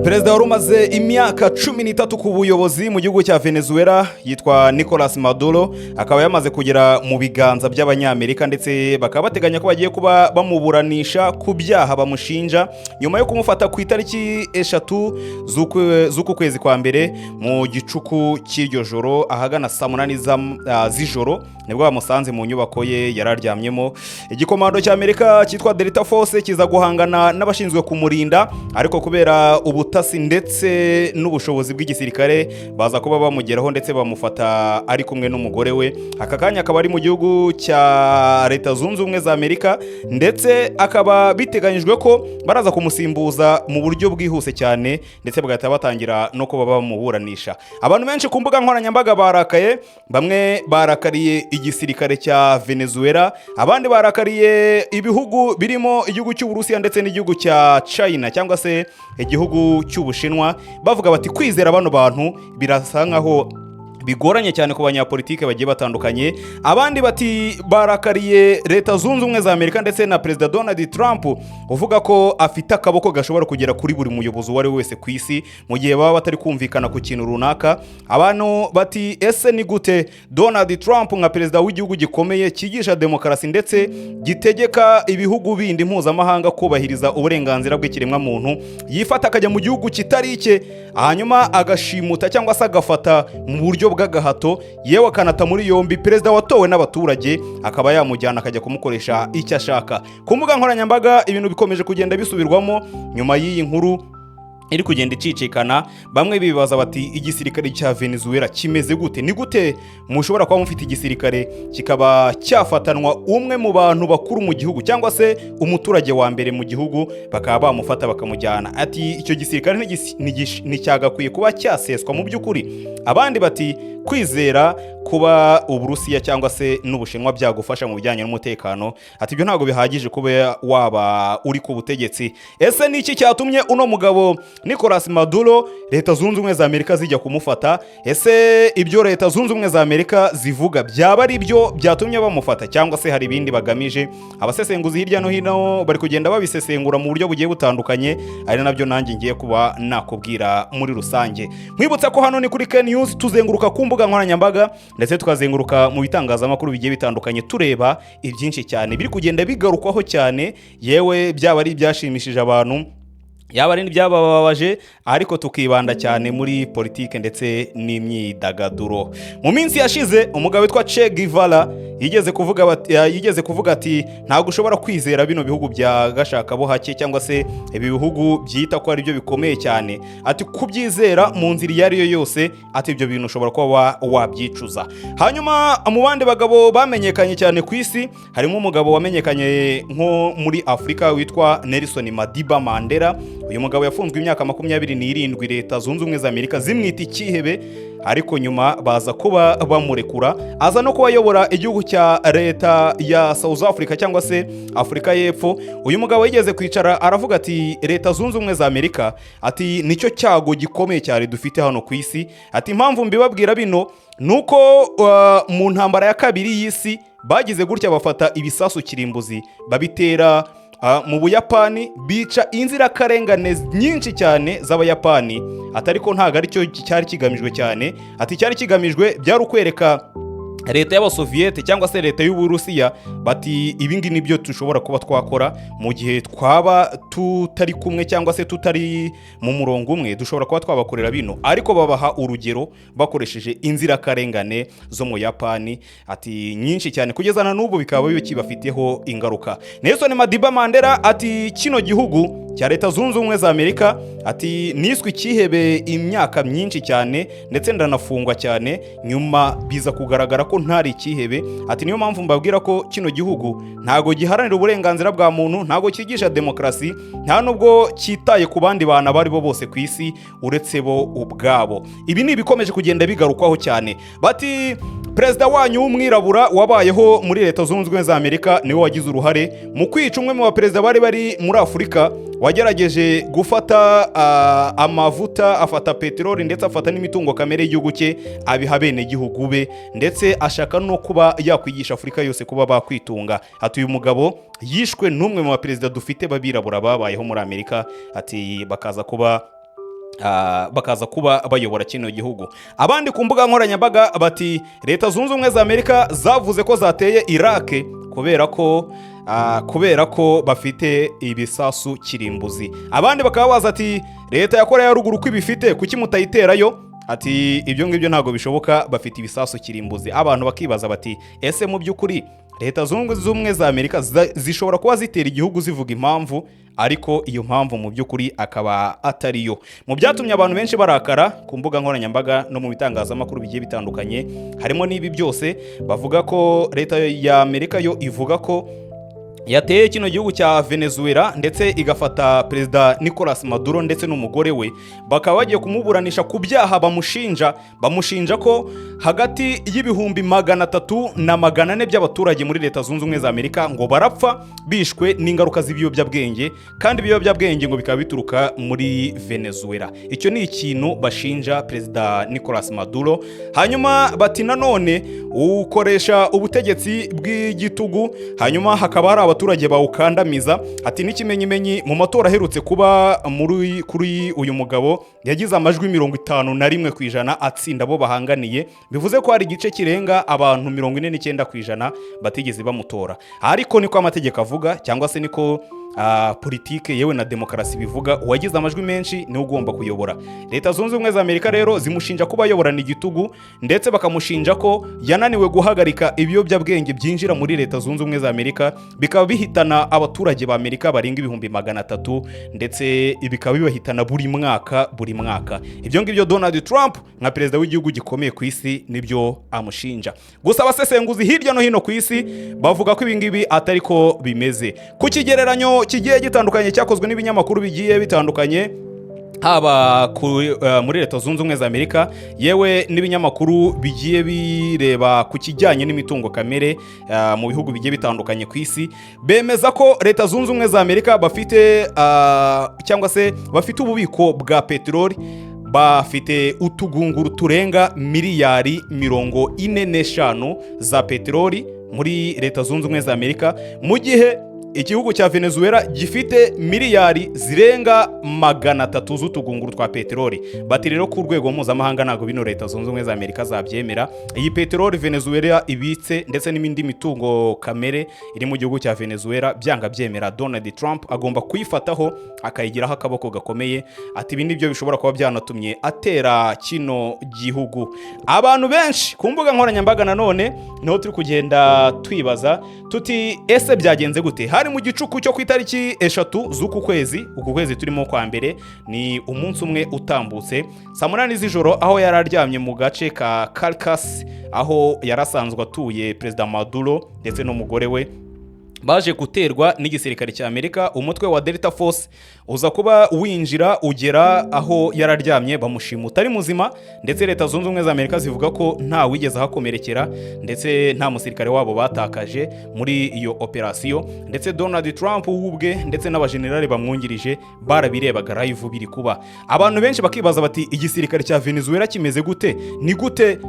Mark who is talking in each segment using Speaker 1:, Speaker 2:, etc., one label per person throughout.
Speaker 1: Perezida wari umaze imyaka 13 ku buyobozi mu gihugu cya Venezuela yitwa Maduro akaba yamaze kugera mu biganza by'abanyamerika ndetse bakaba bateganya ko bagiye kuba bamuburanisha ku byaha bamushinja nyuma yo kumufata ku itariki 3 z'uku kwezi kwa mbere mu gicuku cy'iryo joro ahagana saa 8 z'ijoro nibwo bamusanze mu nyubako ye yararyamyemo. Igikomando cy'Amerika cyitwa Delta Force kiza guhangana n'abashinzwe kumurinda ariko kubera ubutasi ndetse n'ubushobozi bw'igisirikare baza kuba bamugeraho ndetse bamufata ari kumwe n'umugore we. Aka kanya akaba ari mu gihugu cya Leta Zunze Ubumwe za Amerika ndetse akaba biteganyijwe ko baraza kumusimbuza mu buryo bwihuse cyane ndetse bagahita batangira no kuba bamuburanisha. Abantu benshi ku mbuga nkoranyambaga barakaye, bamwe barakariye igisirikare cya Venezuela, abandi barakariye ibihugu birimo igihugu cy'Uburusiya ndetse n'igihugu cya China cyangwa se igihugu cy'Ubushinwa, bavuga bati kwizera bano bantu birasa nkaho bigoranye cyane ku banyapolitike bagiye batandukanye. Abandi bati barakariye Leta Zunze Ubumwe za Amerika ndetse na Perezida Donald Trump uvuga ko afite akaboko gashobora kugera kuri buri muyobozi wari wese ku isi mu gihe baba batari kumvikana ku kintu runaka. Abantu bati ese ni gute Donald Trump nka perezida w'igihugu gikomeye kigisha demokarasi ndetse gitegeka ibihugu bindi mpuzamahanga kubahiriza uburenganzira bw'ikiremwa muntu yifata akajya mu gihugu kitari icye hanyuma agashimuta cyangwa se agafata mu buryo bw'agahato yewe akanata muri yombi perezida watowe n'abaturage akaba yamujyana akajya kumukoresha icyo ashaka. Ku mbuga nkoranyambaga ibintu bikomeje kugenda bisubirwamo nyuma y'iyi nkuru iri kugenda icicikana. Bamwe bibaza bati igisirikare cya Venezuela kimeze gute? Ni gute mushobora kuba mufite igisirikare kikaba cyafatanwa umwe mu bantu bakuru mu gihugu cyangwa se umuturage wa mbere mu gihugu bakaba bamufata bakamujyana? Ati icyo gisirikare nticyagakwiye kuba cyaseswa mu by'ukuri. Abandi bati kwizera kuba Uburusiya cyangwa se n'Ubushinwa byagufasha mu bijyanye n'umutekano, ati ibyo ntabwo bihagije kuba waba uri ku butegetsi. Ese ni iki cyatumye uno mugabo Maduro Leta Zunze Ubumwe za Amerika zijya kumufata? Ese ibyo Leta Zunze Ubumwe za Amerika zivuga byaba ari byo byatumye bamufata cyangwa se hari ibindi bagamije? Abasesenguzi hirya no hino bari kugenda babisesengura mu buryo bugiye butandukanye, ari nabyo nanjye ngiye kuba nakubwira muri rusange. Mwibutsa ko hano ni kuri K News tuzenguruka ku mbuga nkoranyambaga ndetse tukazenguruka mu bitangazamakuru bigiye bitandukanye tureba ibyinshi cyane biri kugenda bigarukwaho cyane, yewe byaba ari byashimishije abantu yaba ari n'ibyabababaje, ariko tukibanda cyane muri politike ndetse n'imyidagaduro. Mu minsi yashize umugabo witwa Che Guevara yigeze kuvuga ati ntabwo ushobora kwizera bino bihugu bya gashaka bo hake cyangwa se ibi bihugu byita ko ari byo bikomeye cyane, ati kubyizera mu nzira iyo ari yo yose, ati ibyo bintu ushobora kuba wabyicuza. Hanyuma mu bandi bagabo bamenyekanye cyane ku isi harimo umugabo wamenyekanye nko muri Afrika witwa Nelson Mandela. Uyu mugabo yafunzwe imyaka 27 Leta Zunze Ubumwe za Amerika zimwita ikihebe, ariko nyuma baza kuba bamurekura aza no kubayobora igihugu cya leta ya South Africa cyangwa se Afrika y'Epfo. Uyu mugabo yigeze kwicara aravuga ati Leta Zunze Ubumwe za Amerika ati nicyo cyago gikomeye cyane dufite hano ku isi. Ati impamvu mbibabwira bino nuko mu ntambara ya kabiri y'isi bagize gutya bafata ibisasu kirimbuzi babitera mu Buyapani, bica inzirakarengane nyinshi cyane z'Abayapani. Atari ko ntago ari cyo cyari kigamijwe cyane, ati cyari kigamijwe byari ukwereka leta y'Abasoviyete cyangwa se leta y'Uburusiya bati ibingi nibyo tushobora kuba twakora mu gihe twaba tutari kumwe cyangwa se tutari mu murongo umwe, dushobora kuba twabakorera bino. Ariko babaha urugero bakoresheje inzirakarengane zo mu Yapani, ati nyinshi cyane kugeza na n'ubu bikaba bibafiteho ingaruka. Nelson Mandela ati kino gihugu cya Leta Zunze Ubumwe za Amerika ati niswe ikihebe imyaka myinshi cyane ndetse ndanafungwa cyane, nyuma biza kugaragara ko ntari ikihebe. Ati niyo mpamvu mbabwira ko kino gihugu ntago giharanira uburenganzira bwa muntu, ntago kigisha demokarasi, nta nubwo cyitaye ku bandi bantu bari bo bose ku isi uretse bo ubwabo. Ibi ni bikomeje kugenda bigarukwaho cyane. Bati perezida wanyu w'umwirabura wabayeho muri Leta Zunze Ubumwe za Amerika niwe wagize uruhare mu kwica umwe mu baperezida bari muri Afurika, wagerageje gufata amavuta, afata peteroli ndetse afata n'imitungo kamere y'igihugu cye abiha bene gihugu be, ndetse ashaka no kuba yakwigisha Afurika yose kuba bakwitunga. Ati uyu mugabo yishwe n'umwe mu baperezida dufite babirabura babayeho muri Amerika, ati bakaza kuba bakaza kuba bayobora kino gihugu. Abandi ku mbuga nkoranyambaga bati Leta Zunze Ubumwe za Amerika zavuze ko zateye Iraq kubera ko bafite ibisasu kirimbuzi. Abandi bakaba baza ati Leta ya Korea ya Ruguru ko ibifite kuki mutayiterayo? Ati ibyo ngibyo ntago bishoboka, bafite ibisasu kirimbuzi. Abantu bakibaza bati ese mu by'ukuri Leta Zunze Ubumwe za Amerika zishobora kuba zitera igihugu zivuga impamvu, ariko iyo mpamvu mu by'ukuri akaba atariyo. Mu byatumye abantu benshi barakara ku mbuga nkoranyambaga no mu bitangazamakuru bigiye bitandukanye harimo n'ibi byose. Bavuga ko Leta ya Amerika yo ivuga ko yateye kino gihugu cya Venezuela ndetse igafata Perezida Nicolas Maduro ndetse n'umugore we, bakaba bagiye kumuburanisha ku byaha bamushinja ko hagati y'ibihumbi 300 na 400 by'abaturage muri Leta Zunze Ubumwe za Amerika ngo barapfa bishwe n'ingaruka z'ibiyobyabwenge, kandi ibiyobyabwenge ngo bikaba bituruka muri Venezuela. Icyo ni ikintu bashinja Perezida Nicolas Maduro. Hanyuma bati nanone ukoresha ubutegetsi bw'igitugu, hanyuma hakaba hari abaturage bawukandamiza. Ati n'ikimenyimenyi mu matora aherutse kuba kuri uyu mugabo yagize amajwi 51% atsinda abo bahanganiye, bivuze ko hari igice kirenga abantu 49% batigeze bamutora. Ariko niko amategeko avuga, cyangwa se niko politike yewe na demokarasi bivuga, uwagize amajwi menshi niwe ugomba kuyobora. Leta Zunze Ubumwe za Amerika rero zimushinja kuba ayoborana igitugu, ndetse bakamushinja ko yananiwe guhagarika ibiyobyabwenge byinjira muri Leta Zunze Ubumwe za Amerika, bikaba bihitana abaturage ba Amerika barenga 300,000, ndetse bikaba bibahitana buri mwaka. Ibyo ngibyo Donald Trump nka perezida w'igihugu gikomeye ku isi nibyo amushinja. Gusa abasesenguzi hirya no hino ku isi bavuga ko ibingibi atari ko bimeze. Ku kigereranyo kigiye gitandukanye cyakozwe n'ibinyamakuru bigiye bitandukanye, haba muri Leta Zunze Ubumwe za Amerika yewe n'ibinyamakuru bigiye bireba ku kijyanye n'imitungo kamere mu bihugu bigiye bitandukanye ku isi, bemeza ko Leta Zunze Ubumwe za Amerika bafite cyangwa se bafite ububiko bwa peteroli, bafite utugunguru turenga miliyari 45 za peteroli muri Leta Zunze Ubumwe za Amerika, mu gihe igihugu cya Venezuela gifite miliyari zirenga 300 z'utugunguru twa peteroli. Bati rero ku rwego mpuzamahanga ntago bino Leta Zunze Ubumwe za Amerika zabyemera. Iyi peteroli Venezuela ibitse ndetse n'imindi mitungo kamere iri mu gihugu cya Venezuela byanga byemera, Donald Trump agomba kuyifataho akayigiraho akaboko gakomeye. Ati ibi nibyo bishobora kuba byanatumye atera kino gihugu. Abantu benshi ku mbuga nkoranyambaga nanone niho turi kugenda twibaza tuti ese byagenze gute? Hari mu gicuku cyo ku itariki 3 z'uku kwezi turimo kwa mbere, ni umunsi umwe utambutse saa 8 z'ijoro, aho yararyamye mu gace ka Caracas, aho yarasanzwe atuye Perezida Maduro ndetse n'umugore we, baje guterwa n'igisirikare cya Amerika. Umutwe wa Delta Force uza kuba winjira ugera aho yararyamye, bamushimuta ari muzima, ndetse Leta Zunze Ubumwe za Amerika zivuga ko nta wigeze hakomerekera ndetse nta musirikare wabo batakaje muri iyo operasiyo. Ndetse Donald Trump ubwe ndetse n'abajenerali bamwungirije barabirebaga live biri kuba. Abantu benshi bakibaza bati igisirikare cya Venezuela kimeze gute? Ni gute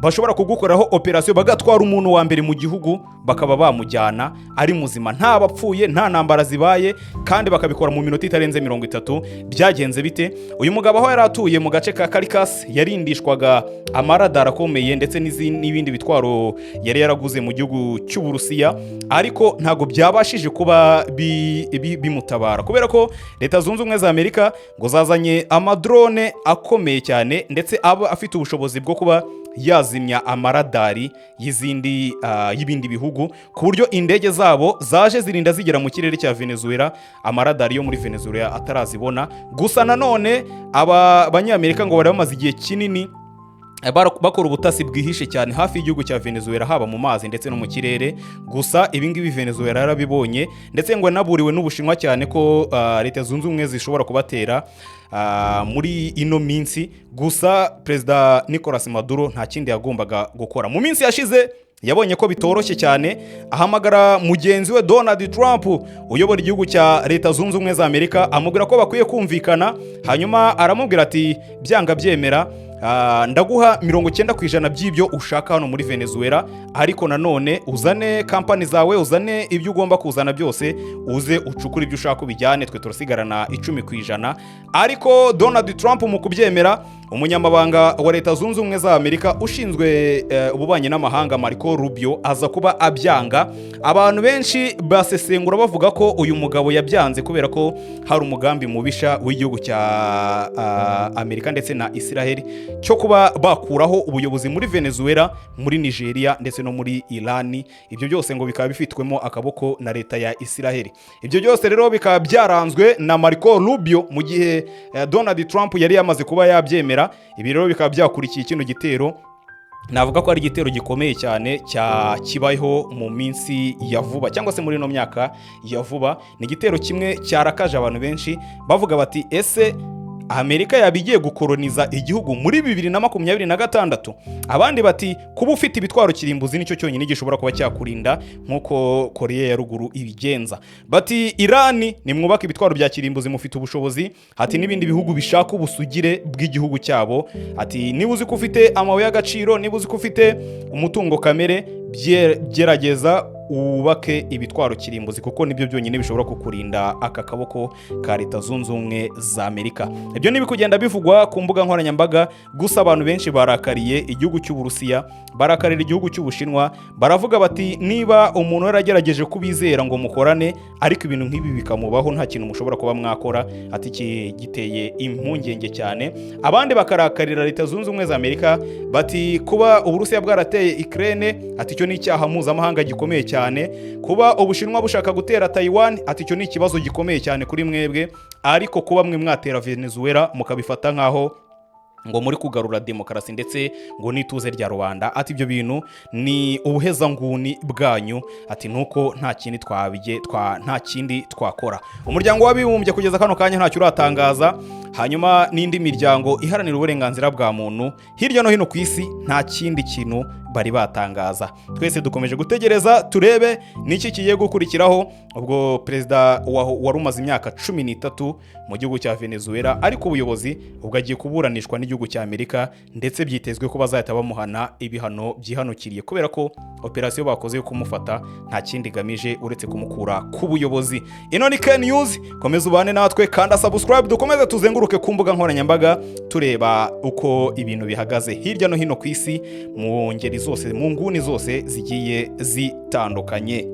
Speaker 1: bashobora kugukoraho operasiyo bagatwara umuntu wa mbere mu gihugu bakaba bamujyana ari muzima, nta bapfuye, nta ntambara zibaye, kandi bakabikora mu minota itarenze 30? Byagenze bite? Uyu mugabo aho yari atuye mu gace ka Caracas yarindishwaga amaradara akomeye ndetse n'ibindi bitwaro yari yaraguze mu gihugu cy'Uburusiya, ariko ntago byabashije kuba bimutabara, kubera ko Leta Zunze Ubumwe za Amerika ngo zazanye amadrone akomeye cyane, ndetse aba afite ubushobozi bwo kuba yazimya amaradari y'ibindi bihugu, ku buryo indege zabo zaje zirinda zigera mu kirere cya Venezuela amaradari yo muri Venezuela atarazibona. Gusa nanone aba banyamerika ngo bari bamaze igihe kinini bakora ubutasi bwihishe cyane hafi y'igihugu cya Venezuela, haba mu mazi ndetse no mu kirere. Gusa ibingibi Venezuela yarabibonye, ndetse ngo naburiwe n'Ubushinwa cyane ko Leta Zunze Ubumwe zishobora kubatera muri ino minsi. Gusa Perezida Nicolas Maduro nta kindi yagombaga gukora. Mu minsi yashize yabonye ko bitoroshye cyane, ahamagara mugenzi we Donald Trump uyobora igihugu cya Leta Zunze Ubumwe za Amerika, amubwira ko bakwiye kumvikana. Hanyuma aramubwira ati byanga byemera ndaguha 90% by'ibyo ushaka hano muri Venezuela, ariko nanone uzane kampani zawe, uzane ibyo ugomba kuzana byose, uze ucukure ibyo ushaka ubijyane, twe turasigarana 10%. Ariko Donald Trump mu kubyemera, umunyamabanga wa Leta Zunze Ubumwe za Amerika ushinzwe ububanyi n'amahanga Marco Rubio aza kuba abyanga. Abantu benshi basesengura bavuga ko uyu mugabo yabyanze kubera ko hari umugambi mubisha w'igihugu cya Amerika ndetse na Israel cyo kuba bakuraho ubuyobozi muri Venezuela, muri Nigeria ndetse no muri Iran. Ibyo byose ngo bikaba bifitwemo akaboko na leta ya Israel. Ibyo byose rero bikaba byaranzwe na Marco Rubio mu gihe Donald Trump yari yamaze kuba yabyemera. Ibi rero bikaba byakurikiye kino gitero, navuga ko ari igitero gikomeye cyane kibayeho mu minsi ya vuba cyangwa se muri no myaka ya vuba. Ni igitero kimwe cyarakaje abantu benshi bavuga bati ese Amerika yabigiye gukoloniza igihugu muri 2026. Abandi bati kuba ufite ibitwaro kirimbuzi nicyo cyonyine gishobora kuba cyakurinda nkuko Korea ya ruguru ibigenza. Bati Iran ni mwubaka ibitwaro bya kirimbuzi mufite ubushobozi, ati n'ibindi bihugu bishaka ubusugire bw'igihugu cyabo, ati niba uzi ko ufite amabuye y'agaciro, niba uzi ko ufite umutungo kamere, gerageza ubake ibitwaro kirimbuzi kuko nibyo byonyine bishobora kukurinda aka kaboko ka Leta Zunze Ubumwe za Amerika. Ibyo nibi kugenda bivugwa ku mbuga nkoranyambaga, gusa abantu benshi barakariye igihugu cy'Uburusiya, barakarira igihugu cy'Ubushinwa, baravuga bati niba umuntu yaragerageje kubizera ngo mukorane ariko ibintu nk'ibi bikamubaho nta kintu mushobora kuba mwakora, ati giteye impungenge cyane. Abandi bakarakarira Leta Zunze Ubumwe za Amerika bati kuba Uburusiya bwarateye Ukraine, ati cyo ni icyaha mpuzamahanga gikomeye cyane. Kuba Ubushinwa bushaka gutera Taiwan, ati cyo ni ikibazo gikomeye cyane kuri mwebwe, ariko kuba mwe mwatera Venezuela mukabifata nkaho ngo muri kugarura demokarasi ndetse ngo nituze rya rubanda, ati ibyo bintu ni ubuhezanguni bwanyu, ati nuko nta kindi twakora. Umuryango w'abibumbye kugeza kano kanya ntacyo uratangaza, hanyuma n'indi miryango iharanira uburenganzira bwa muntu hirya no hino ku isi nta kindi kintu bari batangaza. Twese dukomeje gutegereza turebe niki kigiye gukurikiraho, ubwo perezida wari umaze imyaka 13 mu gihugu cya Venezuela, ariko ubuyobozi ubwo agiye kuburanishwa n'igihugu cya Amerika, ndetse byitezwe ko bazahita bamuhana ibihano byihanukiriye kubera ko operasiyo bakoze yo kumufata nta kindi gamije uretse kumukura ku buyobozi. Ino ni Ken News, komeza ubane natwe, kanda subscribe, dukomeze tuzenguruke ku mbuga nkoranyambaga tureba uko ibintu bihagaze hirya no hino ku isi mu ngeri zose, mu nguni zose zigiye zitandukanye.